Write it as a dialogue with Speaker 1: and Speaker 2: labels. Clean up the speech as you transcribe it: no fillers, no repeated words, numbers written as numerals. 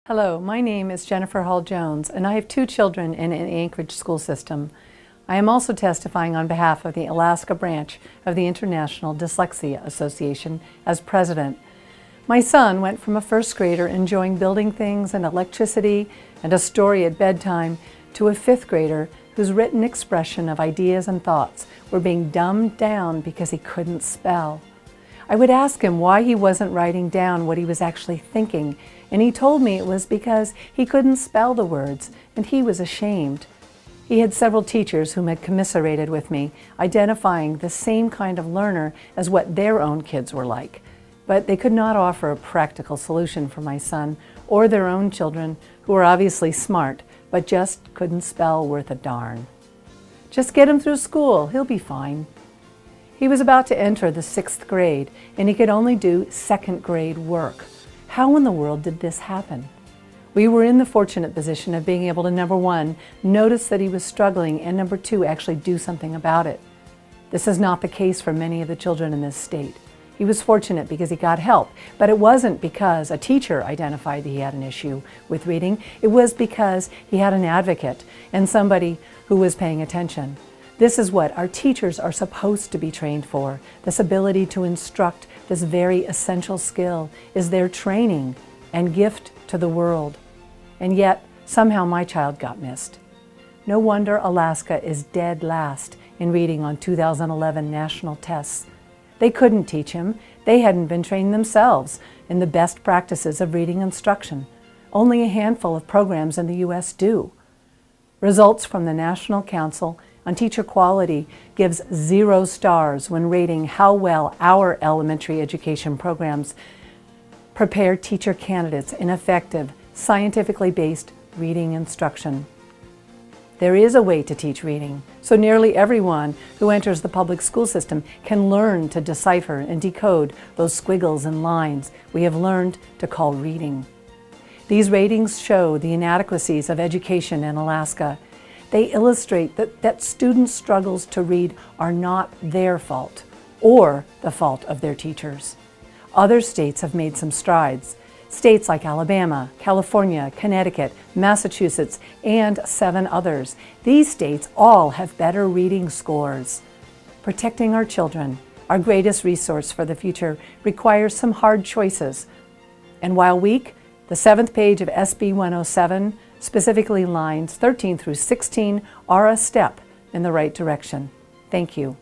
Speaker 1: Hello, my name is Jennifer Hall Jones, and I have two children in an Anchorage school system. I am also testifying on behalf of the Alaska branch of the International Dyslexia Association as president. My son went from a first grader enjoying building things and electricity and a story at bedtime to a fifth grader whose written expression of ideas and thoughts were being dumbed down because he couldn't spell. I would ask him why he wasn't writing down what he was actually thinking, and he told me it was because he couldn't spell the words, and he was ashamed. He had several teachers whom had commiserated with me, identifying the same kind of learner as what their own kids were like. But they could not offer a practical solution for my son or their own children, who were obviously smart, but just couldn't spell worth a darn. Just get him through school, he'll be fine. He was about to enter the 6th grade, and he could only do second grade work. How in the world did this happen? We were in the fortunate position of being able to, number one, notice that he was struggling, and number two, actually do something about it. This is not the case for many of the children in this state. He was fortunate because he got help, but it wasn't because a teacher identified that he had an issue with reading. It was because he had an advocate and somebody who was paying attention. This is what our teachers are supposed to be trained for. This ability to instruct, this very essential skill, is their training and gift to the world. And yet, somehow my child got missed. No wonder Alaska is dead last in reading on 2011 national tests. They couldn't teach him. They hadn't been trained themselves in the best practices of reading instruction. Only a handful of programs in the U.S. do. Results from the National Council on Teacher Quality gives 0 stars when rating how well our elementary education programs prepare teacher candidates in effective, scientifically based reading instruction. There is a way to teach reading, so nearly everyone who enters the public school system can learn to decipher and decode those squiggles and lines we have learned to call reading. These ratings show the inadequacies of education in Alaska. They illustrate that students' struggles to read are not their fault or the fault of their teachers. Other states have made some strides. States like Alabama, California, Connecticut, Massachusetts, and 7 others. These states all have better reading scores. Protecting our children, our greatest resource for the future, requires some hard choices. And while weak, the 7th page of SB 107, specifically lines 13 through 16, are a step in the right direction. Thank you.